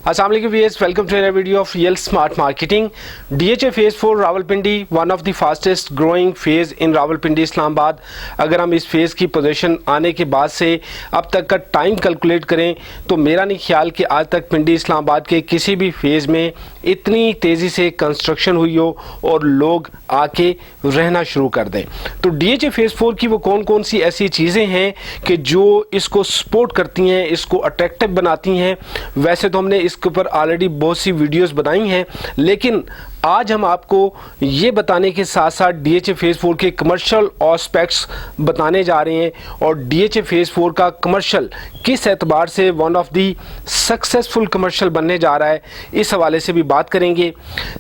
अस्सलाम वालेकुम viewers, welcome to another video of real smart marketing. DHA phase 4 Rawalpindi, one of the fastest growing phase in Rawalpindi Islamabad. अगर हम इस phase की position आने के बाद से अब तक का टाइम कैलकुलेट करें तो मेरा नहीं ख्याल कि आज तक पिंडी इस्लामाबाद के किसी भी फेज में इतनी तेज़ी से कंस्ट्रक्शन हुई हो और लोग आके रहना शुरू कर दें। तो डीएचए फेज 4 की वो कौन कौन सी ऐसी चीज़ें हैं कि जो इसको सपोर्ट करती हैं, इसको अट्रैक्टिव बनाती हैं। वैसे तो हमने इसके ऊपर ऑलरेडी बहुत सी वीडियोस बनाई हैं, लेकिन आज हम आपको ये बताने के साथ साथ डीएचए फेज 4 के कमर्शियल एस्पेक्ट्स बताने जा रहे हैं और डीएचए फेज 4 का कमर्शियल किस एतबार से one of the successful commercial बनने जा रहा है, इस हवाले से भी बात करेंगे।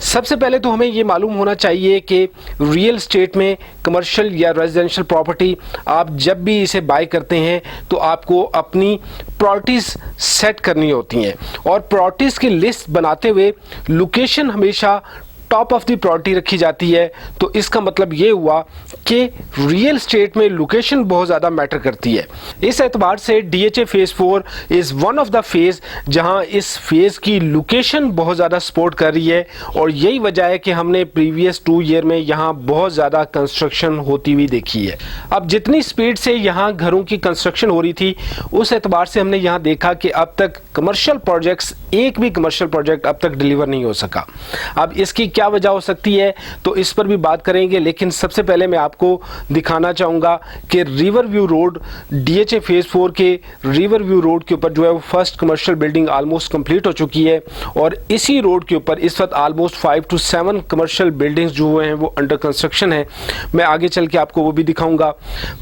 सबसे पहले तो हमें ये मालूम होना चाहिए कि रियल स्टेट में कमर्शियल या रेजिडेंशियल प्रॉपर्टी आप जब भी इसे बाय करते हैं तो आपको अपनी प्रायोरिटीज़ सेट करनी होती हैं और प्रायोरिटीज़ की लिस्ट बनाते हुए लोकेशन हमेशा टॉप ऑफ द प्रायोरिटी रखी जाती है। तो इसका मतलब ये हुआ कि रियल स्टेट में लोकेशन बहुत ज़्यादा मैटर करती है। इस एतबार से DHA phase 4 is one of the phase जहां इस फेज की लोकेशन बहुत ज़्यादा सपोर्ट कर रही है और यही वजह है कि हमने प्रीवियस 2 ईयर में यहां बहुत ज़्यादा कंस्ट्रक्शन होती हुई देखी है। अब जितनी स्पीड से यहां घरों की कंस्ट्रक्शन हो रही थी उस एतबार से हमने यहां देखा कि अब तक कमर्शियल प्रोजेक्ट्स, एक भी कमर्शियल प्रोजेक्ट अब तक डिलीवर नहीं हो सका। अब इसकी क्या वजह हो सकती है तो इस पर भी बात करेंगे, लेकिन सबसे पहले मैं आपको दिखाना चाहूंगा कि river view road, DHA phase 4 के रिवर व्यू रोड के ऊपर जो है वो first commercial building almost complete हो चुकी है और इसी रोड के ऊपर इस वक्त ऑलमोस्ट 5 to 7 कमर्शियल बिल्डिंग्स जो हुए हैं वो अंडर कंस्ट्रक्शन है। मैं आगे चल के आपको वो भी दिखाऊंगा।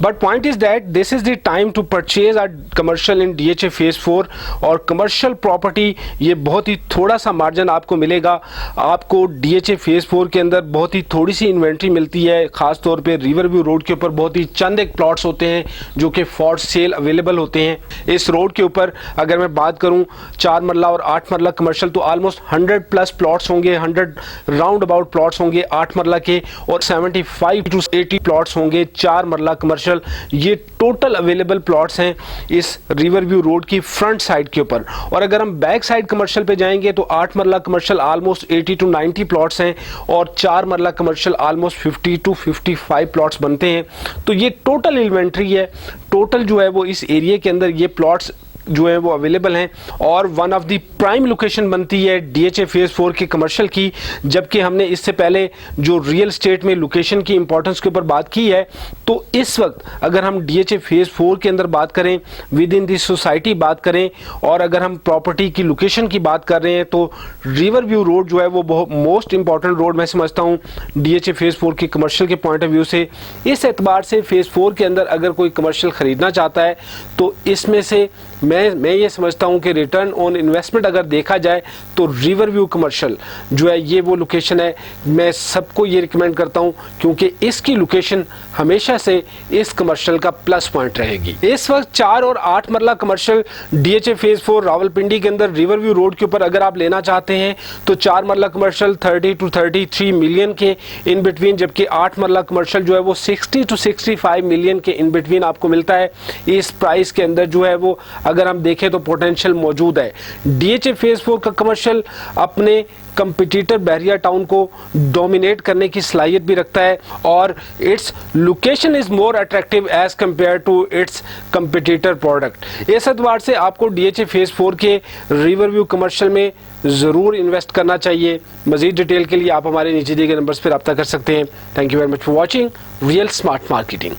But point is that this is the time to purchase our commercial in DHA phase 4 और कमर्शियल प्रॉपर्टी ये बहुत ही थोड़ा सा मार्जिन आपको मिलेगा। आपको डीएचए फेज 4 के अंदर बहुत ही थोड़ी सी इन्वेंट्री मिलती है, खास तौर पे रिवर व्यू रोड के ऊपर बहुत ही चंद एक प्लॉट्स होते हैं जो कि फॉर सेल अवेलेबल होते हैं। इस रोड के ऊपर अगर मैं बात करूं 4 मरला और 8 मरला कमर्शियल तो ऑलमोस्ट 100 प्लस प्लॉट्स होंगे, 100 राउंड अबाउट प्लॉट्स होंगे 8 मरला के और 75 to 80 प्लॉट्स होंगे 4 मरला कमर्शियल। ये टोटल अवेलेबल प्लॉट्स हैं इस रिवर व्यू रोड की फ्रंट साइड के ऊपर। और अगर हम बैक साइड कमर्शियल पे जाएंगे तो 8 मरला कमर्शियल ऑलमोस्ट 80 to 90 प्लॉट्स हैं और 4 मरला कमर्शियल ऑलमोस्ट 50 to 55 प्लॉट्स बनते हैं। तो ये टोटल इन्वेंट्री है, टोटल जो है वो इस एरिया के अंदर ये प्लॉट्स जो है वो अवेलेबल हैं और one of the prime location बनती है डीएचए फेज 4 के कमर्शियल की। जबकि हमने इससे पहले जो रियल स्टेट में लोकेशन की इंपॉर्टेंस के ऊपर बात की है, तो इस वक्त अगर हम डीएचए फेज 4 के अंदर बात करें, विद इन दी सोसाइटी बात करें और अगर हम प्रॉपर्टी की लोकेशन की बात कर रहे हैं तो रिवर व्यू रोड जो है वो बहुत मोस्ट इंपॉर्टेंट रोड मैं समझता हूँ डीएचए फेज 4 के कमर्शियल के पॉइंट ऑफ व्यू से। इस एतबार से फेज 4 के अंदर अगर कोई कमर्शियल खरीदना चाहता है तो इसमें से मैं ये समझता हूं कि रिटर्न ऑन इन्वेस्टमेंट अगर देखा जाए तो रिवर व्यू कमर्शियल जो है ये वो लोकेशन है। मैं सबको ये रिकमेंड करता हूं क्योंकि इसकी लोकेशन हमेशा से इस कमर्शियल का प्लस पॉइंट रहेगी। इस वक्त 4 और 8 मरला कमर्शियल डीएचए फेज 4 रावलपिंडी के अंदर रिवर व्यू रोड के ऊपर अगर आप लेना चाहते हैं तो 4 मरला कमर्शियल 30 to 33 मिलियन के इन बिटवीन, जबकि 8 मरला कमर्शियल जो है वो 60 to 65 मिलियन के इन बिटवीन आपको मिलता है। इस प्राइस के अंदर जो है वो अगर हम देखें तो पोटेंशियल मौजूद है। डीएचए फेज 4 का कमर्शियल अपने कंपटीटर बहरिया टाउन को डोमिनेट करने की सलाहियत भी रखता है और its location is more attractive as compare to its competitor product. इस एतबार से आपको डीएचए फेज 4 के रिवर व्यू कमर्शियल में ज़रूर इन्वेस्ट करना चाहिए। मजीद डिटेल के लिए आप हमारे नीचे दिए गए नंबर्स पर रब्ता कर सकते हैं। Thank you very much for watching real smart marketing.